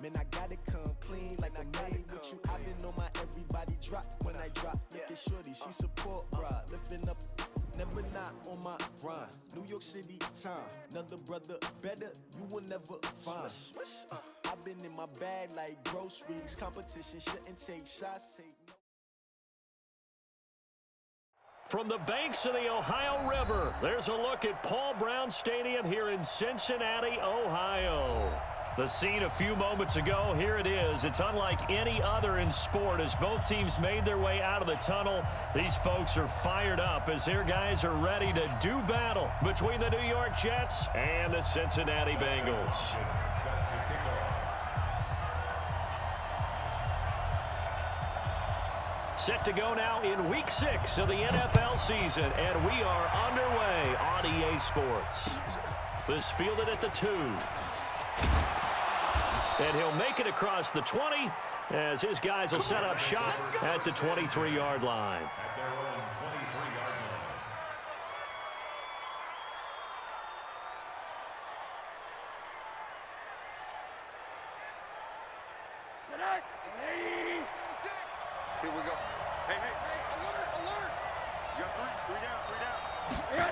Man, I gotta come clean like I'm made with you. I've been on my everybody drop when I drop. Look at shorty, she support, bruh. Lifting up, never not on my grind. New York City time, another brother better, you will never find. I've been in my bag like groceries. Competition shouldn't take shots, take no. From the banks of the Ohio River, there's a look at Paul Brown Stadium here in Cincinnati, Ohio. The scene a few moments ago, here it is. It's unlike any other in sport as both teams made their way out of the tunnel. These folks are fired up as their guys are ready to do battle between the New York Jets and the Cincinnati Bengals. Set to go now in Week 6 of the NFL season, and we are underway on EA Sports. This fielded at the 2. And he'll make it across the 20 as his guys will set up shop at the 23-yard line. Here we go. Hey, alert. You got three down.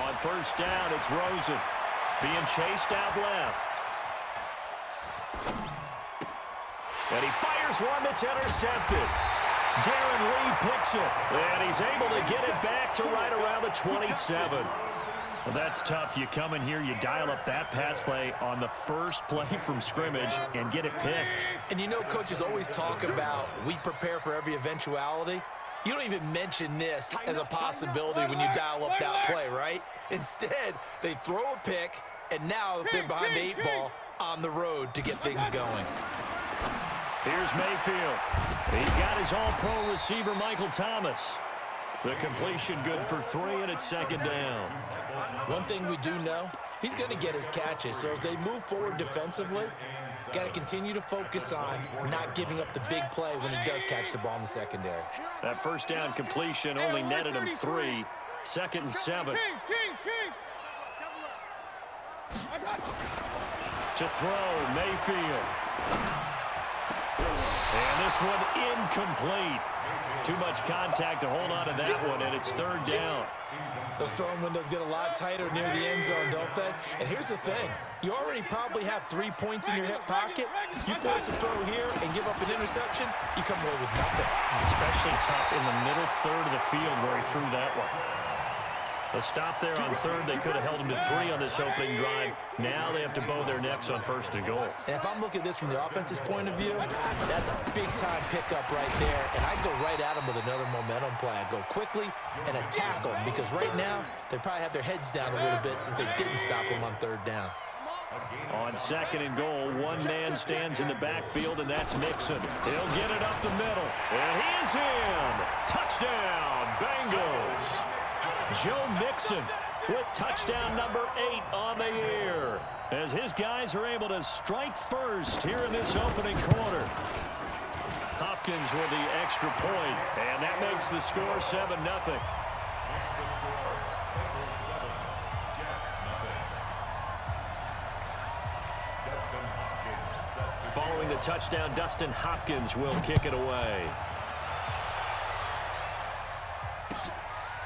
On first down, it's Rosen being chased out left. And he fires one that's intercepted. Darren Reed picks it, and he's able to get it back to right around the 27. Well, that's tough. You come in here, you dial up that pass play on the first play from scrimmage and get it picked. And you know, coaches always talk about we prepare for every eventuality. You don't even mention this as a possibility when you dial up that play, right? Instead, they throw a pick, and now they're behind the 8 ball on the road to get things going. Here's Mayfield. He's got his all-pro receiver, Michael Thomas. The completion good for 3, and it's second down. One thing we do know, he's going to get his catches. So as they move forward defensively, got to continue to focus on not giving up the big play when he does catch the ball in the secondary. That first down completion only netted him 3. Second and 7. To throw, Mayfield. And this one incomplete. Too much contact to hold on to that one, and it's third down. Those throwing windows get a lot tighter near the end zone, don't they? And here's the thing. You already probably have 3 points in your hip pocket. You force a throw here and give up an interception, you come away with nothing. Especially tough in the middle third of the field where he threw that one. A stop there on third. They could have held him to 3 on this opening drive. Now they have to bow their necks on first and goal. And if I'm looking at this from the offense's point of view, that's a big-time pickup right there. And I'd go right at him with another momentum play. I'd go quickly and attack them because right now they probably have their heads down a little bit since they didn't stop him on third down. On second and goal, one man stands in the backfield, and that's Mixon. He'll get it up the middle, and he is in. Touchdown, Bengals. Joe Mixon with touchdown number 8 on the year as his guys are able to strike first here in this opening quarter. Hopkins with the extra point, and that makes the score 7-0. Following the touchdown, Dustin Hopkins will kick it away.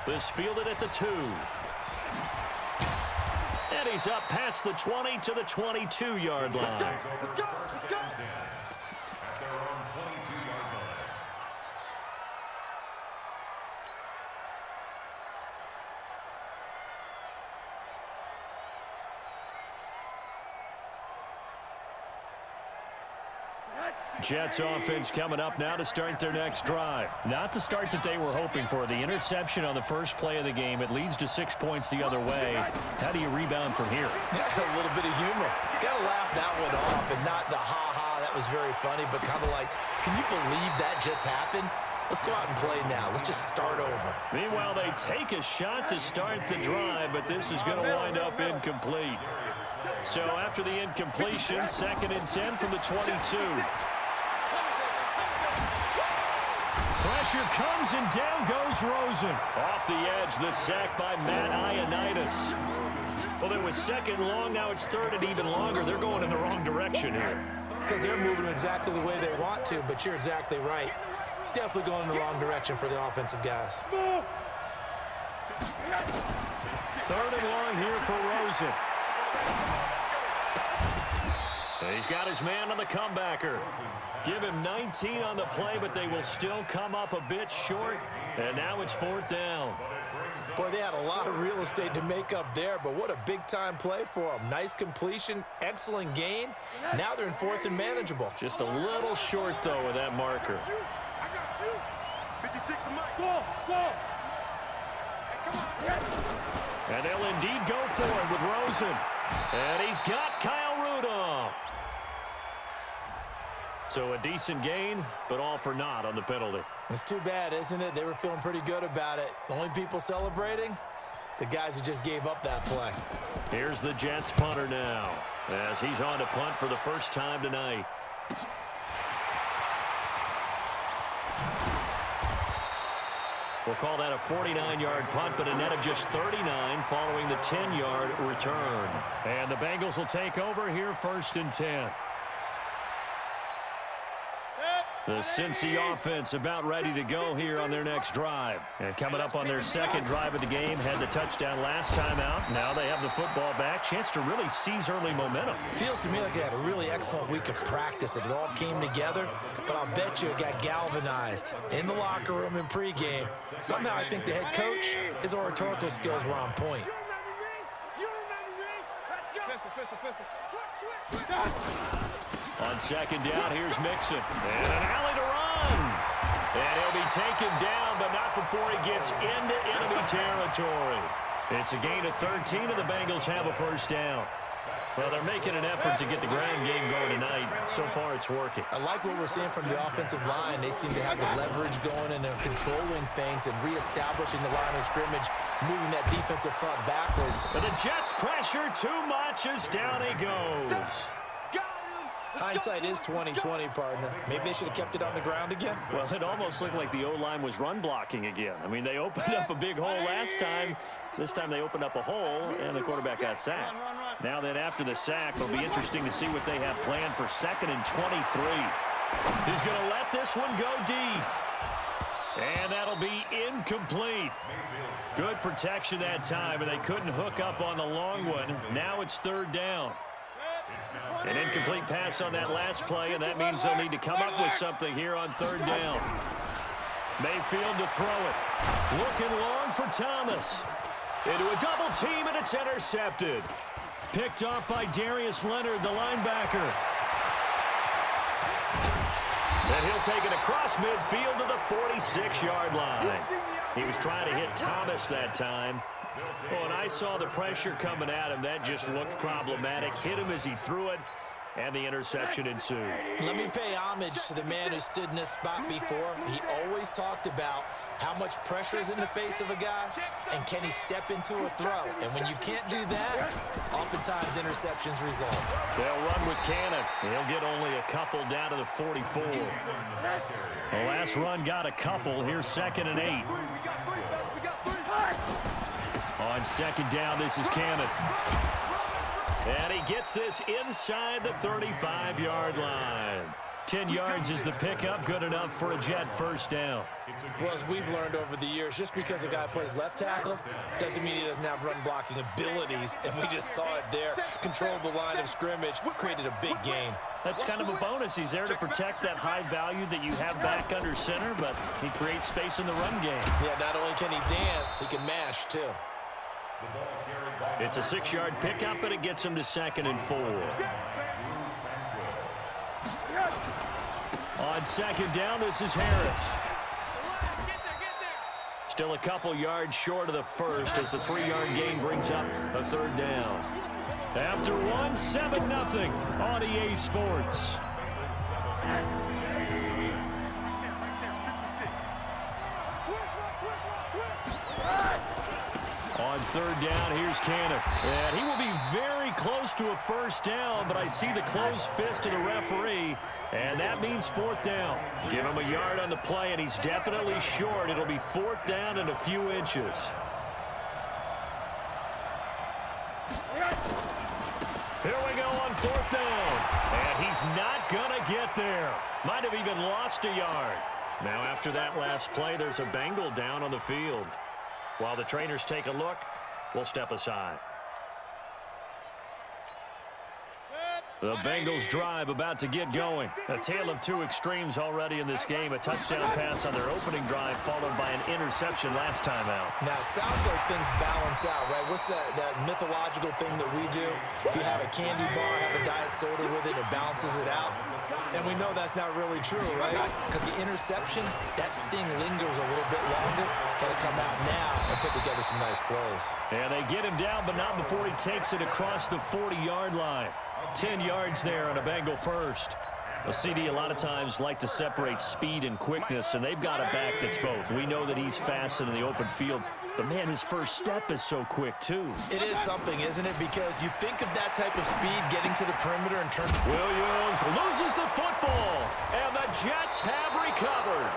This fielded at the 2. And he's up past the 20 to the 22-yard line. Let's go. Jets offense coming up now to start their next drive. Not the start that they were hoping for. The interception on the first play of the game. It leads to 6 points the other way. How do you rebound from here? A little bit of humor. Got to laugh that one off and not the ha-ha. That was very funny, but kind of like, can you believe that just happened? Let's go out and play now. Let's just start over. Meanwhile, they take a shot to start the drive, but this is going to wind up incomplete. So after the incompletion, second and 10 from the 22. Pressure comes, and down goes Rosen. Off the edge, the sack by Matt Ioannidis. Well, there was second long. Now it's third and even longer. They're going in the wrong direction here. because they're moving exactly the way they want to, but you're exactly right. Definitely going in the wrong direction for the offensive guys. 3rd and long here for Rosen. He's got his man on the comebacker. Give him 19 on the play, but they will still come up a bit short, and now it's 4th down. Boy, they had a lot of real estate to make up there, but what a big-time play for them. Nice completion, excellent gain. Now they're in 4th and manageable. Just a little short, though, with that marker. I got you. 56 to Mike. Go. Hey, come on. And they'll indeed go for it with Rosen. And he's got Kyle Rudolph. So a decent gain, but all for naught on the penalty. It's too bad, isn't it? They were feeling pretty good about it. The only people celebrating, the guys who just gave up that play. Here's the Jets punter now, as he's on to punt for the first time tonight. We'll call that a 49-yard punt, but a net of just 39 following the 10-yard return. And the Bengals will take over here 1st and 10. The Cincy offense about ready to go here on their next drive. And coming up on their 2nd drive of the game, had the touchdown last time out. Now they have the football back. Chance to really seize early momentum. Feels to me like they had a really excellent week of practice. It all came together, but I'll bet you it got galvanized in the locker room in pregame. Somehow I think the head coach, his oratorical skills were on point. On 2nd down, here's Mixon. And an alley to run. And he'll be taken down, but not before he gets into enemy territory. It's a gain of 13, and the Bengals have a 1st down. Well, they're making an effort to get the ground game going tonight. So far, it's working. I like what we're seeing from the offensive line. They seem to have the leverage going, and they're controlling things and reestablishing the line of scrimmage, moving that defensive front backward. But the Jets pressure too much as down he goes. Hindsight is 20/20, partner. Maybe they should have kept it on the ground again. Well, it almost looked like the O-line was run blocking again. I mean, they opened up a big hole last time. This time they opened up a hole, and the quarterback got sacked. Now then, after the sack, it'll be interesting to see what they have planned for 2nd and 23. He's going to let this one go deep. And that'll be incomplete. Good protection that time, and they couldn't hook up on the long one. Now it's 3rd down. An incomplete pass on that last play, and that means they'll need to come up with something here on 3rd down. Mayfield to throw it. Looking long for Thomas. Into a double team, and it's intercepted. Picked off by Darius Leonard, the linebacker. And he'll take it across midfield to the 46-yard line. He was trying to hit Thomas that time. Oh, and I saw the pressure coming at him. That just looked problematic. Hit him as he threw it, and the interception ensued. Let me pay homage to the man who stood in this spot before. He always talked about how much pressure is in the face of a guy, and can he step into a throw? And when you can't do that, oftentimes interceptions result. They'll run with Cannon. He'll get only a couple down to the 44. The last run got a couple. Here's 2nd and 8. On 2nd down, this is Cannon. And he gets this inside the 35-yard line. 10 yards is the pickup, good enough for a Jet 1st down. Well, as we've learned over the years, just because a guy plays left tackle doesn't mean he doesn't have run-blocking abilities, and we just saw it there. Controlled the line of scrimmage, created a big gain. That's kind of a bonus. He's there to protect that high value that you have back under center, but he creates space in the run game. Yeah, not only can he dance, he can mash, too. It's a 6-yard pickup, but it gets him to 2nd and 4. On 2nd down, this is Harris. Still a couple yards short of the 1st as the 3-yard gain brings up a 3rd down. After one, 7-0 on EA Sports. On 3rd down, here's Cannon. And he will be very close to a 1st down, but I see the closed fist of the referee, and that means 4th down. Give him a yard on the play, and he's definitely short. It'll be 4th down and a few inches. Here we go on 4th down. And he's not going to get there. Might have even lost a yard. Now after that last play, there's a Bengal down on the field. While the trainers take a look, we'll step aside. The Bengals drive about to get going. A tale of two extremes already in this game. A touchdown pass on their opening drive followed by an interception last time out. Now, it sounds like things balance out, right? What's that mythological thing that we do? If you have a candy bar, have a diet soda with it, it balances it out. And we know that's not really true, right? Because the interception, that sting lingers a little bit longer. Got to come out now and put together some nice plays. And they get him down, but not before he takes it across the 40-yard line. 10 yards there on a Bengal first. A CD a lot of times like to separate speed and quickness, and they've got a back that's both. We know that he's fast in the open field, but, man, his first step is so quick, too. It is something, isn't it? Because you think of that type of speed getting to the perimeter and turn. Williams loses the football, and the Jets have recovered.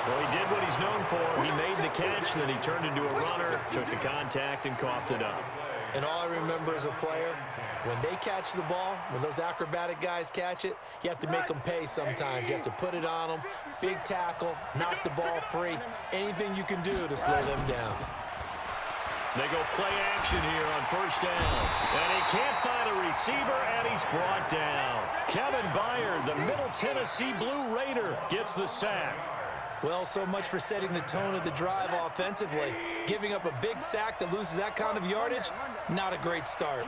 Well, he did what he's known for. He made the catch, then he turned into a runner, took the contact, and coughed it up. And all I remember as a player, when they catch the ball, when those acrobatic guys catch it, you have to make them pay sometimes. You have to put it on them, big tackle, knock the ball free, anything you can do to slow them down. They go play action here on first down. And he can't find a receiver, and he's brought down. Kevin Byard, the Middle Tennessee Blue Raider, gets the sack. Well, so much for setting the tone of the drive offensively. Giving up a big sack that loses that kind of yardage, not a great start.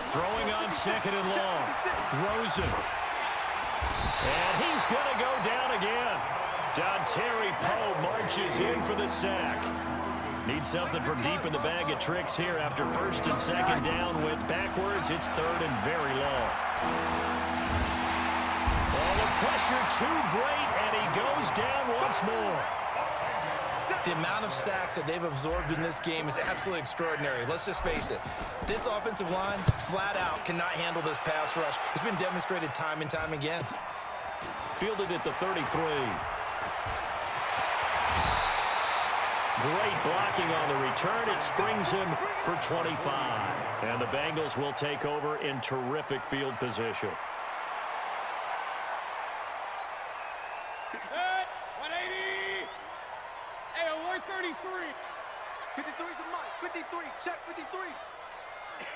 Throwing on second and long. Rosen. And he's going to go down again. Dontari Poe marches in for the sack. Needs something from deep in the bag of tricks here after first and second down went backwards. It's third and very long. Oh, the pressure too great, and he goes down once more. The amount of sacks that they've absorbed in this game is absolutely extraordinary. Let's just face it. This offensive line, flat out, cannot handle this pass rush. It's been demonstrated time and time again. Fielded at the 33. Great blocking on the return. It springs him for 25. And the Bengals will take over in terrific field position. 180. Hey, 133. 53 is the mark. 53. Check 53.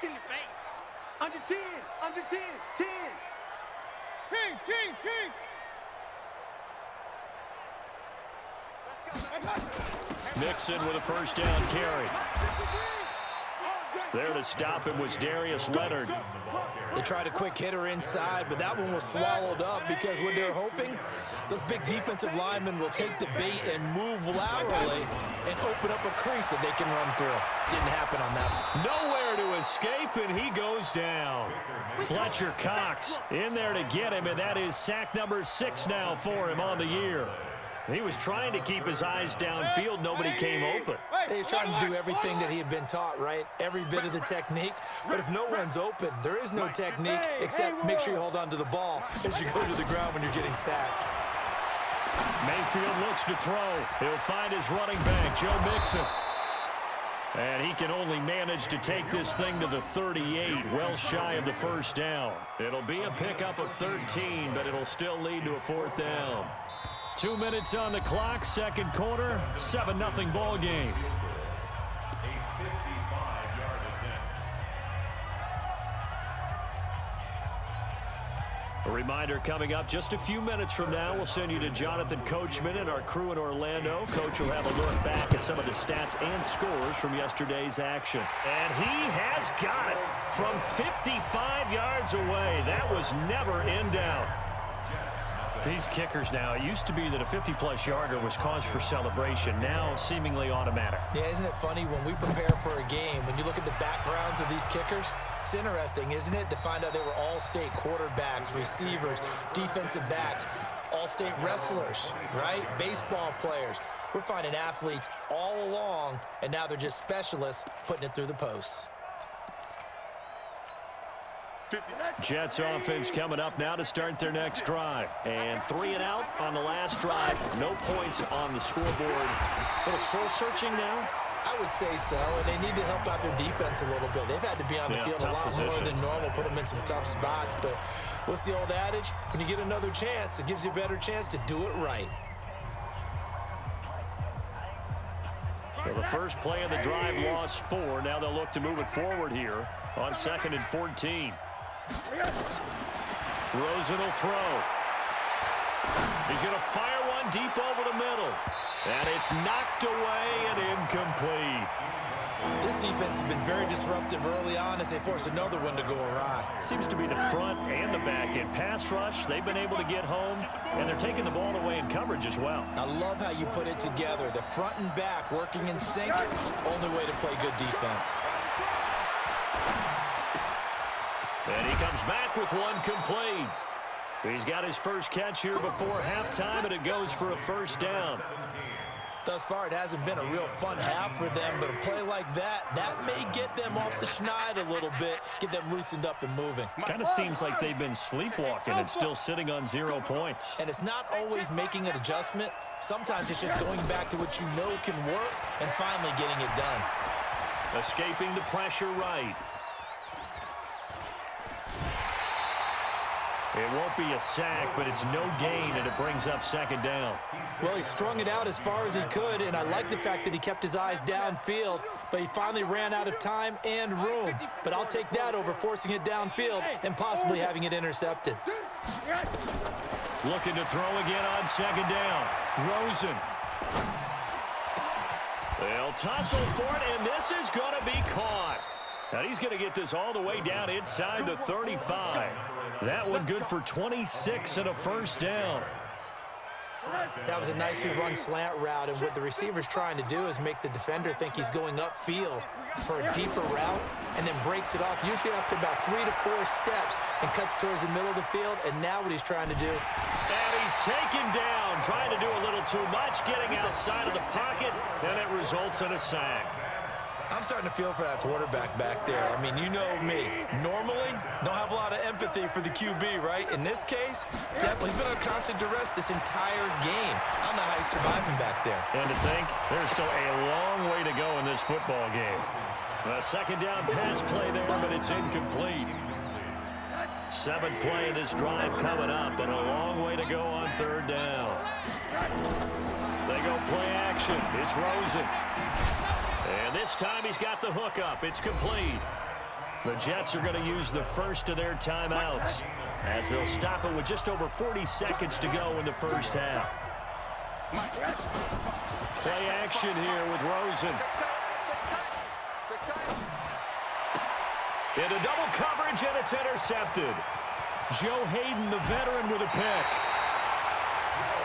In your face. Under 10. Under 10. 10. Kings. Kings. Kings. Let's go. Mixon with a first down carry. There to stop him was Darius Leonard. They tried a quick hitter inside, but that one was swallowed up because what they're hoping, those big defensive linemen will take the bait and move laterally and open up a crease that they can run through. Didn't happen on that. Nowhere to escape, and he goes down. Fletcher Cox in there to get him, and that is sack number 6 now for him on the year. He was trying to keep his eyes downfield. Nobody came open. He's trying to do everything that he had been taught, right? Every bit of the technique. But if no one's open, there is no technique except make sure you hold on to the ball as you go to the ground when you're getting sacked. Mayfield looks to throw. He'll find his running back, Joe Mixon. And he can only manage to take this thing to the 38, well shy of the first down. It'll be a pickup of 13, but it'll still lead to a fourth down. 2 minutes on the clock, second quarter, 7-0 ball game. A reminder coming up just a few minutes from now, we'll send you to Jonathan Coachman and our crew in Orlando. Coach will have a look back at some of the stats and scores from yesterday's action. And he has got it from 55 yards away. That was never in doubt. These kickers now, it used to be that a 50-plus yarder was cause for celebration. Now, seemingly automatic. Yeah, isn't it funny when we prepare for a game, when you look at the backgrounds of these kickers, it's interesting, isn't it, to find out they were all-state quarterbacks, receivers, defensive backs, all-state wrestlers, right? Baseball players. We're finding athletes all along, and now they're just specialists putting it through the posts. Jets offense coming up now to start their next drive. And 3 and out on the last drive. No points on the scoreboard. A little soul-searching now. I would say so, and they need to help out their defense a little bit. They've had to be on the field a lot more than normal, put them in some tough spots. But what's the old adage? When you get another chance, it gives you a better chance to do it right. So the first play of the drive lost 4. Now they'll look to move it forward here on 2nd and 14. Rosen will throw. He's going to fire one deep over the middle. And it's knocked away and incomplete. This defense has been very disruptive early on as they force another one to go awry. Seems to be the front and the back end. Pass rush, they've been able to get home, and they're taking the ball away in coverage as well. I love how you put it together. The front and back working in sync, only way to play good defense. And he comes back with one complete. He's got his first catch here before halftime, and it goes for a first down. Thus far, it hasn't been a real fun half for them, but a play like that may get them off the schneid a little bit, get them loosened up and moving. Kind of seems like they've been sleepwalking and still sitting on 0 points. And it's not always making an adjustment. Sometimes it's just going back to what you know can work and finally getting it done. Escaping the pressure right. It won't be a sack, but it's no gain, and it brings up 2nd down. Well, he strung it out as far as he could, and I like the fact that he kept his eyes downfield, but he finally ran out of time and room. But I'll take that over forcing it downfield and possibly having it intercepted. Looking to throw again on 2nd down. Rosen. They'll tussle for it, and this is going to be caught. Now he's going to get this all the way down inside the 35. That one good for 26 and a first down. That was a nicely run slant route, and what the receiver's trying to do is make the defender think he's going upfield for a deeper route and then breaks it off, usually after about 3 to 4 steps, and cuts towards the middle of the field, and now what he's trying to do. And he's taken down, trying to do a little too much, getting outside of the pocket, and it results in a sack. I'm starting to feel for that quarterback back there. I mean, you know me. Normally, don't have a lot of empathy for the QB, right? In this case, definitely he's been on constant duress this entire game. I don't know how he's surviving back there. And to think, there's still a long way to go in this football game. A 2nd down pass play there, but it's incomplete. 7th play of this drive coming up, and a long way to go on 3rd down. They go play action. It's Rosen. And this time he's got the hook up. It's complete. The Jets are going to use the first of their timeouts as they'll stop it with just over 40 seconds to go in the first half. Play action here with Rosen. Into double coverage, and it's intercepted. Joe Hayden, the veteran, with a pick.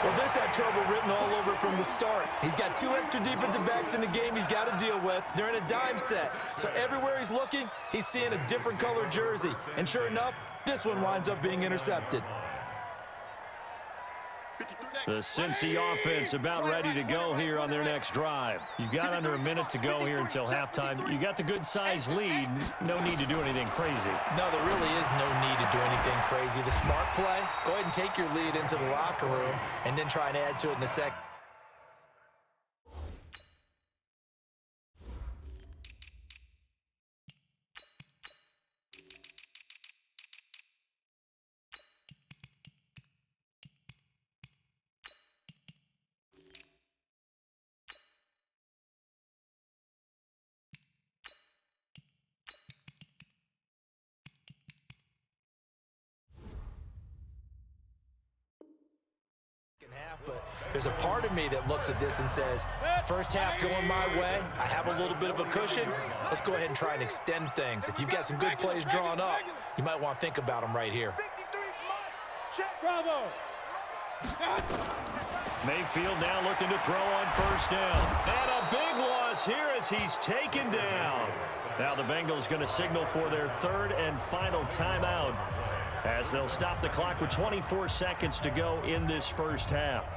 Well, this had trouble written all over from the start. He's got 2 extra defensive backs in the game he's got to deal with. They're in a dime set. So everywhere he's looking, he's seeing a different color jersey. And sure enough, this one winds up being intercepted. The Cincy offense about ready to go here on their next drive. You've got under a minute to go here until halftime. You got the good-sized lead. No need to do anything crazy. No, there really is no need to do anything crazy. The smart play, go ahead and take your lead into the locker room and then try and add to it in a sec. But there's a part of me that looks at this and says, first half going my way, I have a little bit of a cushion. Let's go ahead and try and extend things. If you've got some good plays drawn up, you might want to think about them right here. Bravo. Mayfield now looking to throw on first down. And a big loss here as he's taken down. Now the Bengals going to signal for their 3rd and final timeout as they'll stop the clock with 24 seconds to go in this first half.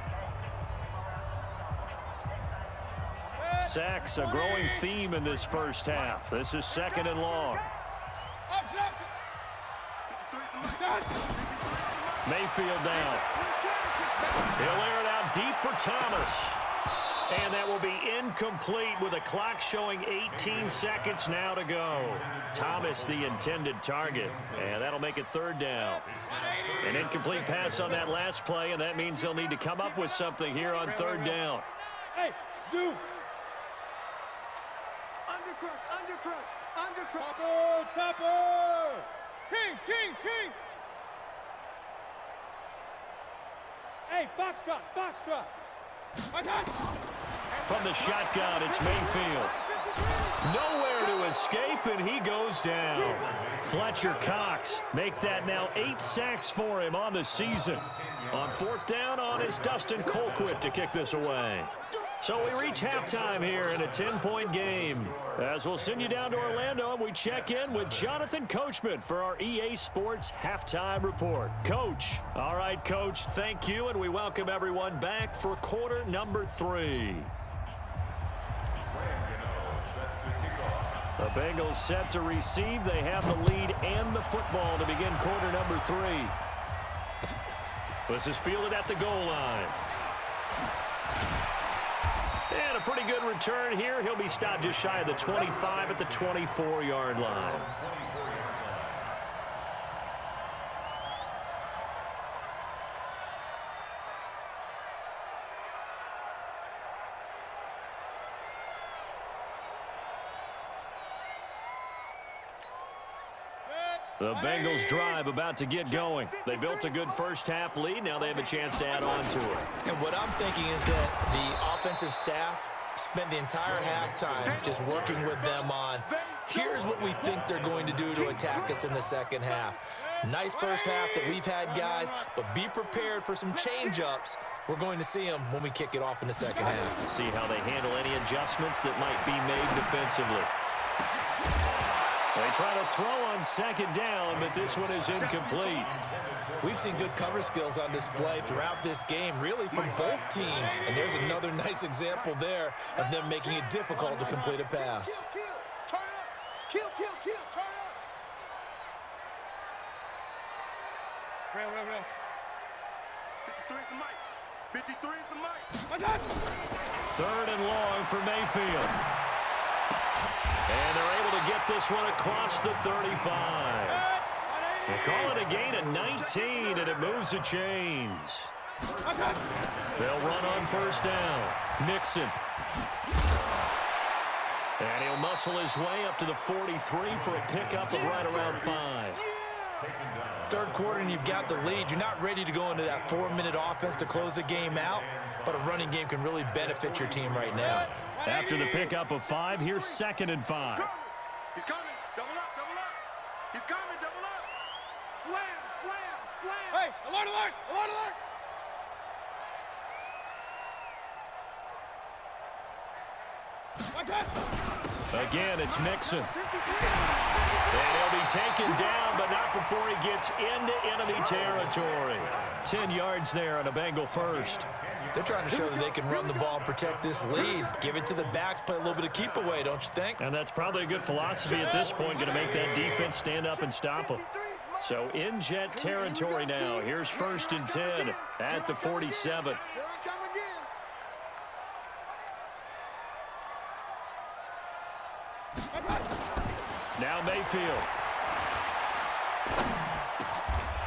Sacks, a growing theme in this first half. This is 2nd and long. Mayfield down. He'll air it out deep for Thomas. And that will be incomplete with a clock showing 18 seconds now to go. Thomas, the intended target. And that'll make it 3rd down. An incomplete pass on that last play, and that means they'll need to come up with something here on 3rd down. Hey, zoom. Undercrush, undercrush, undercrush. Topper. Kings, Kings, Kings. Hey, box drop, box drop. From the shotgun, it's Mayfield. Nowhere to escape, and he goes down. Fletcher Cox make that now 8 sacks for him on the season. On 4th down, on is Dustin Colquitt to kick this away. So we reach halftime here in a 10-point game. As we'll send you down to Orlando, and we check in with Jonathan Coachman for our EA Sports Halftime Report. Coach. All right, Coach, thank you, and we welcome everyone back for quarter number 3. The Bengals set to receive. They have the lead and the football to begin quarter number 3. This is fielded at the goal line. And a pretty good return here. He'll be stopped just shy of the 25 at the 24-yard line. The Bengals drive about to get going. They built a good first-half lead. Now they have a chance to add on to it. And what I'm thinking is that the offensive staff spent the entire halftime just working with them on, here's what we think they're going to do to attack us in the second half. Nice first half that we've had, guys, but be prepared for some change-ups. We're going to see them when we kick it off in the second half. See how they handle any adjustments that might be made defensively. They try to throw on 2nd down, but this one is incomplete. We've seen good cover skills on display throughout this game, really from both teams. And there's another nice example there of them making it difficult to complete a pass. Kill, turn up. Kill, turn up. Real. 53 is the mic. 53 is the mic. 3rd and long for Mayfield. And they're able to get this one across the 35. They call it a gain of 19, and it moves the chains. They'll run on 1st down. Nixon. And he'll muscle his way up to the 43 for a pickup of right around 5. 3rd quarter, and you've got the lead. You're not ready to go into that 4-minute offense to close the game out, but a running game can really benefit your team right now. After the pickup of 5, here's 2nd and 5. He's coming. Double up. He's coming. Double up. Slam. Hey, alert. Again, it's Mixon. And he'll be taken down, but not before he gets into enemy territory. 10 yards there on a Bengal first. They're trying to show that they can run the ball and protect this lead. Give it to the backs, play a little bit of keep away, don't you think? And that's probably a good philosophy at this point, going to make that defense stand up and stop them. So in jet territory now. Here's 1st and 10 at the 47. Here I come again. Now Mayfield.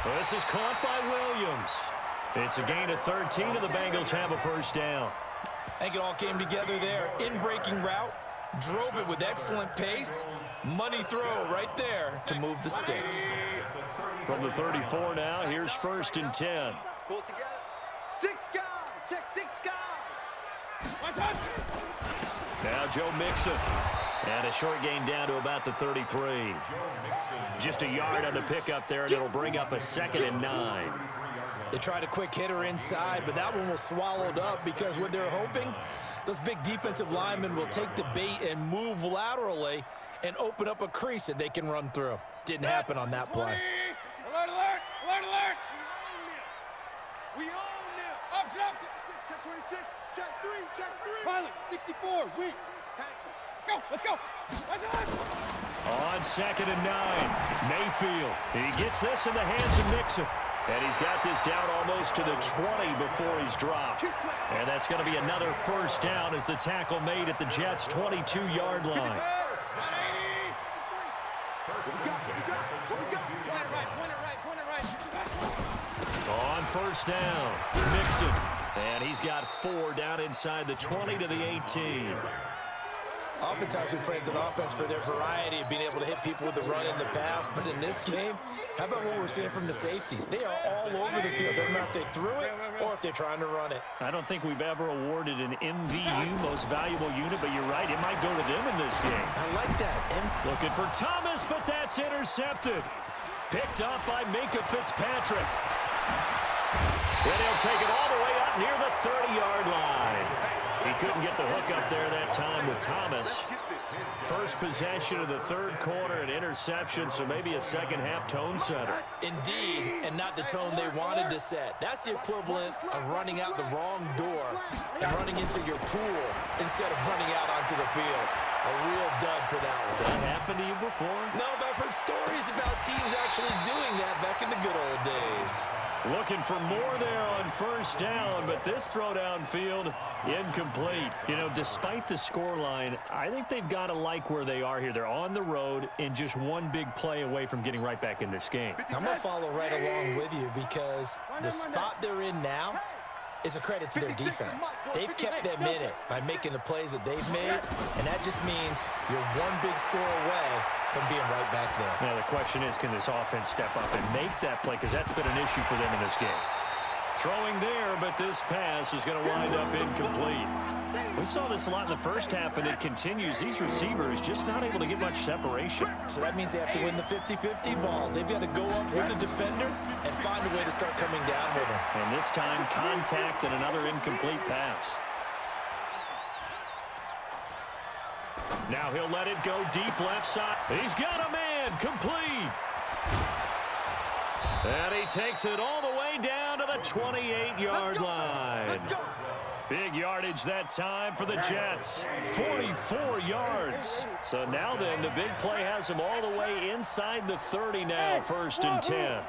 Well, this is caught by Williams. It's a gain of 13, and the Bengals have a 1st down. I think it all came together there. In-breaking route, drove it with excellent pace. Money throw right there to move the sticks. From the 34 now, here's 1st and 10. Pull it together. 6 guys. Check 6 guys. Now Joe Mixon. And a short gain down to about the 33. Just a yard on the pickup there, and it'll bring up a 2nd and 9. They tried a quick hitter inside, but that one was swallowed up because what they're hoping, those big defensive linemen will take the bait and move laterally and open up a crease that they can run through. Didn't happen on that play. Alert. We own them. Up. Check 26. Check 3. Pilot, 64. Weak. Let's go. On 2nd and 9, Mayfield. He gets this in the hands of Nixon. And he's got this down almost to the 20 before he's dropped. And that's going to be another first down as the tackle made at the Jets' 22-yard line. On first down, Mixon. And he's got 4 down inside the 20 to the 18. Oftentimes we praise an offense for their variety of being able to hit people with the run in the pass. But in this game, how about what we're seeing from the safeties? They are all over the field. Doesn't matter if they threw it or if they're trying to run it. I don't think we've ever awarded an MVU, most valuable unit, but you're right, it might go to them in this game. I like that. Looking for Thomas, but that's intercepted. Picked up by Minka Fitzpatrick. And he'll take it all the way up near the 30-yard line. He couldn't get the hook up there that time with Thomas. First possession of the third quarter, an interception, so maybe a second-half tone setter. Indeed, and not the tone they wanted to set. That's the equivalent of running out the wrong door and running into your pool instead of running out onto the field. A real dud for that one. Has that happened to you before? No, but I've heard stories about teams actually doing that back in the good old days. Looking for more there on first down, but this throw downfield incomplete. You know, despite the scoreline, I think they've got to like where they are here. They're on the road and just one big play away from getting right back in this game. I'm going to follow right along with you because the spot they're in now is a credit to their defense. They've kept them in it by making the plays that they've made, and that just means you're one big score away from being right back there. Now, the question is, can this offense step up and make that play? Because that's been an issue for them in this game. Throwing there, but this pass is going to wind up incomplete. We saw this a lot in the first half, and it continues. These receivers just not able to get much separation. So that means they have to win the 50-50 balls. They've got to go up with the defender and find a way to start coming down with him. And this time, contact and another incomplete pass. Now he'll let it go deep left side. He's got a man, complete. And he takes it all the way down to the 28-yard line. Big yardage that time for the Jets. 44 yards. So now then, the big play has him all the way inside the 30 now, 1st and 10.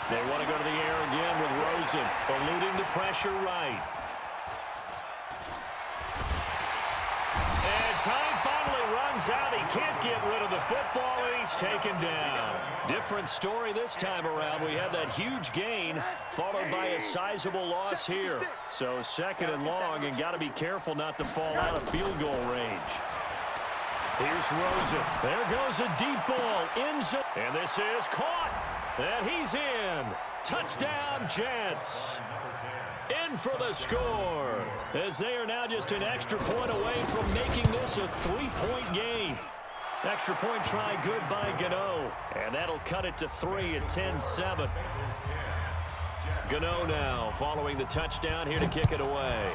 They want to go to the air again with Rosen, eluding the pressure right. And time finally runs out. He can't get rid of the football, and he's taken down. Different story this time around. We had that huge gain followed by a sizable loss here. So 2nd and long, and got to be careful not to fall out of field goal range. Here's Rosen. There goes a deep ball. End zone. And this is caught. And he's in. Touchdown, Jets. In for the score, as they are now just an extra point away from making this a 3-point game. Extra point try good by Gano, and that'll cut it to 3 at 10-7. Gano now following the touchdown here to kick it away.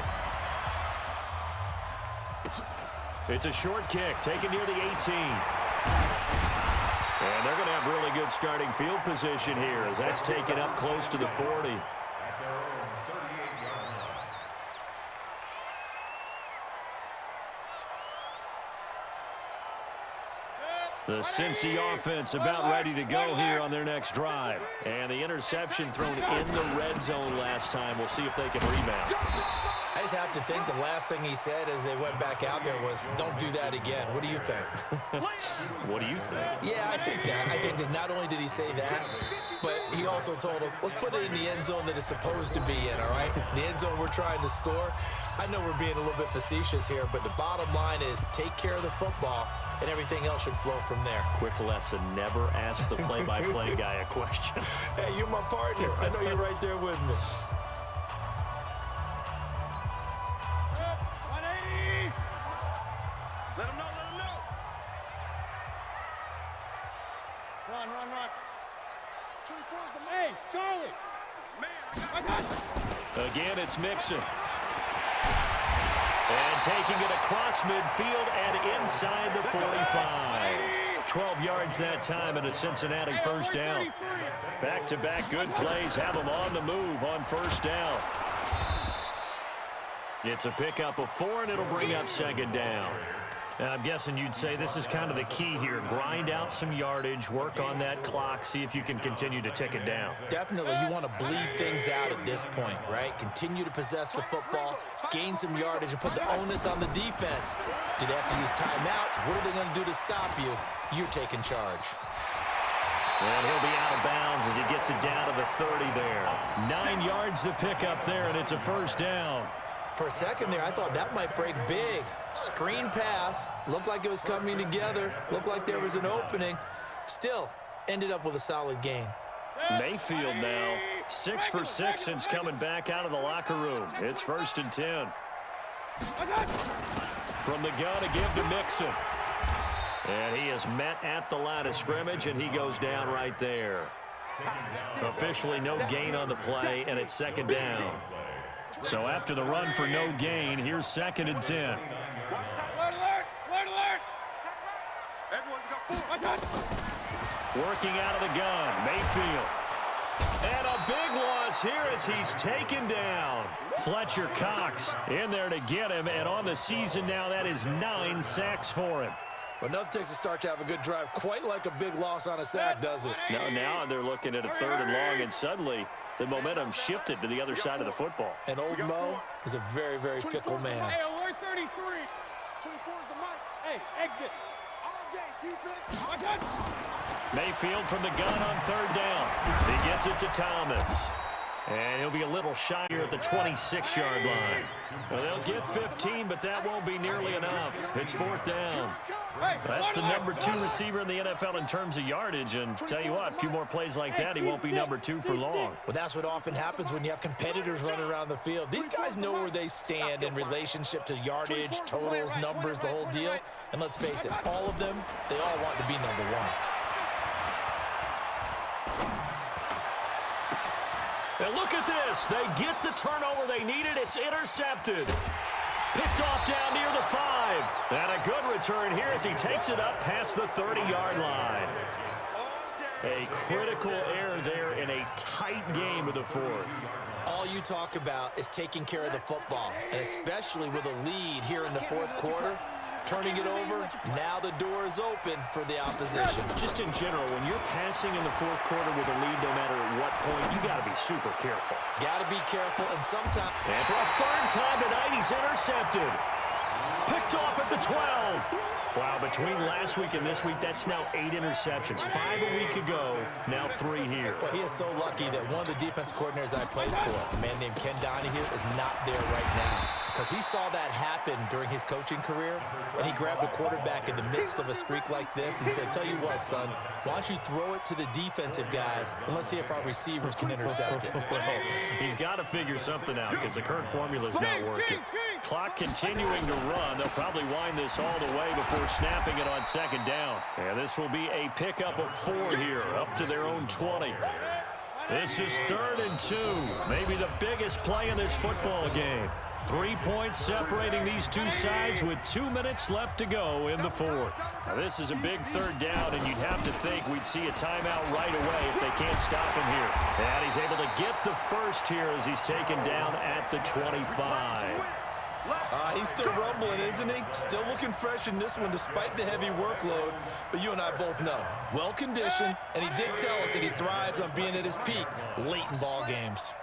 It's a short kick taken near the 18. And they're going to have really good starting field position here as that's taken up close to the 40. The Cincy offense about ready to go here on their next drive. And the interception thrown in the red zone last time. We'll see if they can rebound. I just have to think the last thing he said as they went back out there was, don't do that again. What do you think? What do you think? Yeah, I think that. I think that not only did he say that, but he also told him, let's put it in the end zone that it's supposed to be in, all right? The end zone we're trying to score. I know we're being a little bit facetious here, but the bottom line is take care of the football, and everything else should flow from there. Quick lesson, never ask the play-by-play guy a question. Hey, you're my partner. I know you're right there with me. Let him know, let him know. Run, run, run. 24 is the man. Hey, Charlie. Man, I got it. Again, it's Mixon. And taking it across midfield and inside the 45. 12 yards that time and a Cincinnati first down. Back-to-back good plays have them on the move on first down. It's a pickup of 4, and it'll bring up 2nd down. I'm guessing you'd say this is kind of the key here. Grind out some yardage, work on that clock, see if you can continue to tick it down. Definitely, you want to bleed things out at this point, right? Continue to possess the football, gain some yardage, and put the onus on the defense. Do they have to use timeouts? What are they going to do to stop you? You're taking charge. And he'll be out of bounds as he gets it down to the 30 there. 9 yards to pick up there, and it's a first down. For a second there, I thought that might break big. Screen pass. Looked like it was coming together. Looked like there was an opening. Still, ended up with a solid gain. Mayfield now, 6 for 6 since coming back out of the locker room. It's 1st and 10. From the gun to give to Mixon. And he is met at the line of scrimmage, and he goes down right there. Officially no gain on the play, and it's 2nd down. So after the run for no gain, here's 2nd and 10. Alert, alert! Everyone's got 4. Working out of the gun, Mayfield. And a big loss here as he's taken down. Fletcher Cox in there to get him, and on the season now, that is 9 sacks for him. Well, nothing takes a start to have a good drive, quite like a big loss on a sack, does it? No, now they're looking at a 3rd and long, and suddenly the momentum shifted to the other side of the football. And old Mo is a very, very fickle man. Hey, alert 33. 24 is the mic. Hey, exit. All day, defense. Mayfield from the gun on 3rd down. He gets it to Thomas. And he'll be a little shy here at the 26-yard line. Well, they'll get 15, but that won't be nearly enough. It's 4th down. That's the number 2 receiver in the NFL in terms of yardage. And tell you what, a few more plays like that, he won't be number 2 for long. Well, that's what often happens when you have competitors running around the field. These guys know where they stand in relationship to yardage, totals, numbers, the whole deal. And let's face it, all of them, they all want to be number 1. And look at this. They get the turnover they needed. It's intercepted. Picked off down near the 5. And a good return here as he takes it up past the 30-yard line. A critical error there in a tight game of the 4th. All you talk about is taking care of the football, and especially with a lead here in the 4th quarter. Turning it over, now the door is open for the opposition. Just in general, when you're passing in the 4th quarter with a lead, no matter at what point, you got to be super careful. Got to be careful, and sometimes... And for a 3rd time tonight, he's intercepted. Picked off at the 12. Wow, between last week and this week, that's now 8 interceptions. 5 a week ago, now 3 here. Well, he is so lucky that one of the defense coordinators I played for, a man named Ken Donahue, is not there right now. Because he saw that happen during his coaching career, and he grabbed the quarterback in the midst of a streak like this and said, tell you what, son, why don't you throw it to the defensive guys, and let's see if our receivers can intercept it. Well, he's got to figure something out because the current formula is not working. Clock continuing to run. They'll probably wind this all the way before snapping it on 2nd down. And this will be a pickup of 4 here, up to their own 20. This is 3rd and 2. Maybe the biggest play in this football game. 3 points separating these two sides with 2 minutes left to go in the 4th. Now, this is a big 3rd down, and you'd have to think we'd see a timeout right away if they can't stop him here. And he's able to get the first here as he's taken down at the 25. He's still rumbling, isn't he? Still looking fresh in this one despite the heavy workload. But you and I both know, well-conditioned, and he did tell us that he thrives on being at his peak late in ball games.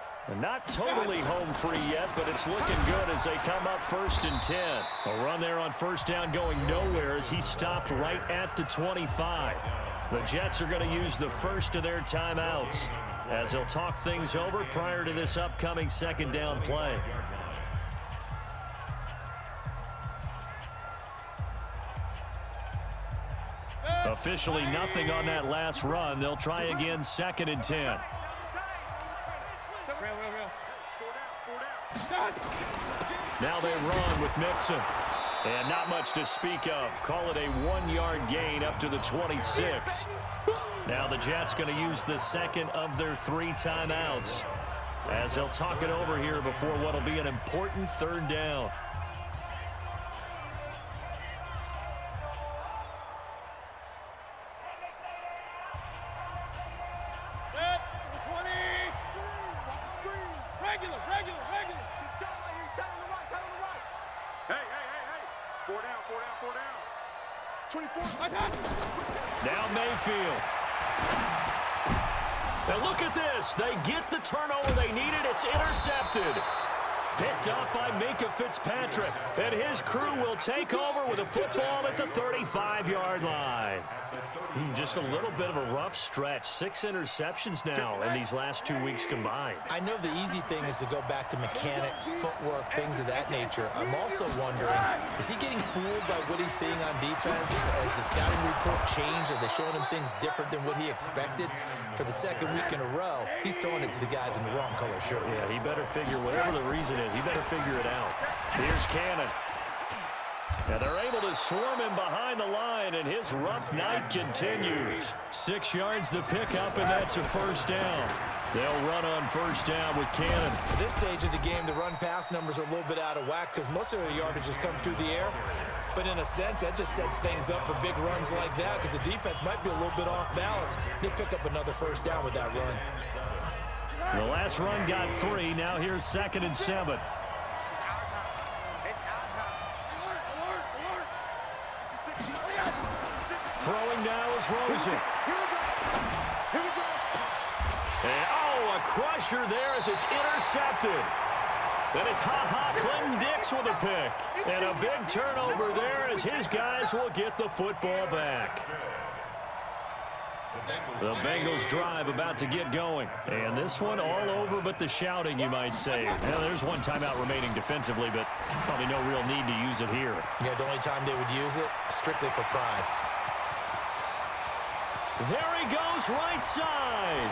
Not totally home free yet, but it's looking good as they come up 1st and 10. A run there on 1st down going nowhere as he stopped right at the 25. The Jets are going to use the first of their timeouts as they'll talk things over prior to this upcoming 2nd down play. Officially nothing on that last run. They'll try again 2nd and 10. Now they run with Mixon. And not much to speak of. Call it a 1-yard gain up to the 26. Now the Jets going to use the 2nd of their 3 timeouts as they'll talk it over here before what will be an important 3rd down. Hey. 4 down. Now Mayfield. And look at this. They get the turnover they needed. It's intercepted. Picked up by Minka Fitzpatrick. And his crew will take over with a football at the 35-yard line. Just a little bit of a rough stretch. 6 interceptions now in these last 2 weeks combined. I know the easy thing is to go back to mechanics, footwork, things of that nature. I'm also wondering, is he getting fooled by what he's seeing on defense? Has the scouting report changed? Are they showing him things different than what he expected? For the second week in a row, he's throwing it to the guys in the wrong color shirts. Yeah, he better figure, whatever the reason is, he better figure it out. Here's Cannon. And they're able to swarm him behind the line, and his rough night continues. 6 yards the pickup, and that's a first down. They'll run on first down with Cannon. At this stage of the game, the run-pass numbers are a little bit out of whack because most of their yardage has come through the air. But in a sense, that just sets things up for big runs like that because the defense might be a little bit off balance. They pick up another first down with that run. The last run got 3. Now here's 2nd and 7. Throwing now is Rosen. And, a crusher there as it's intercepted. Then it's Clinton-Dix with a pick. And a big turnover there as his guys will get the football back. The Bengals drive about to get going. And this one all over but the shouting, you might say. Now, there's one timeout remaining defensively, but probably no real need to use it here. Yeah, the only time they would use it, strictly for pride. There he goes, right side.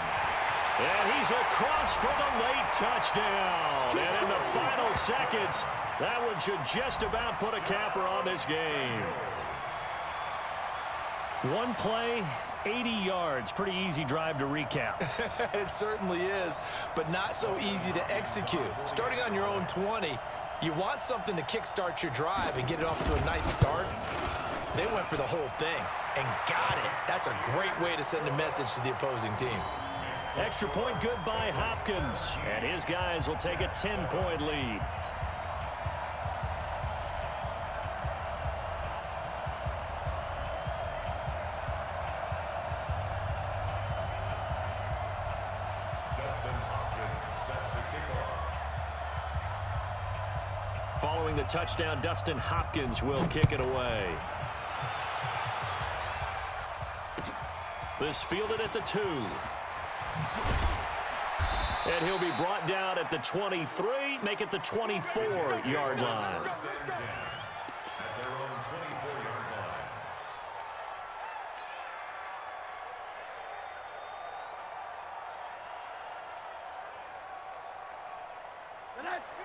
And he's across for the late touchdown. And in the final seconds, that one should just about put a capper on this game. One play, 80 yards. Pretty easy drive to recap. It certainly is, but not so easy to execute. Starting on your own 20, you want something to kickstart your drive and get it off to a nice start. They went for the whole thing and got it. That's a great way to send a message to the opposing team. Extra point good by Hopkins. And his guys will take a 10-point lead. Following the touchdown, Dustin Hopkins will kick it away. This fielded at the 2. And he'll be brought down at the 23, make it the 24-yard line.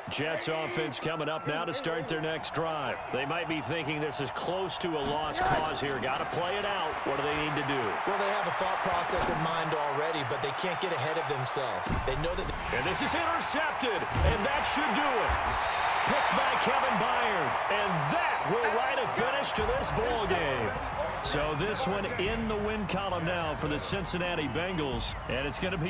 Jets offense coming up now to start their next drive. They might be thinking this is close to a lost cause here. Got to play it out. What do they need to do? Well, they have a thought process in mind already, but they can't get ahead of themselves. They know that. And this is intercepted, and that should do it. Picked by Kevin Byard, and that will write a finish to this ball game. So this one in the win column now for the Cincinnati Bengals, and it's going to be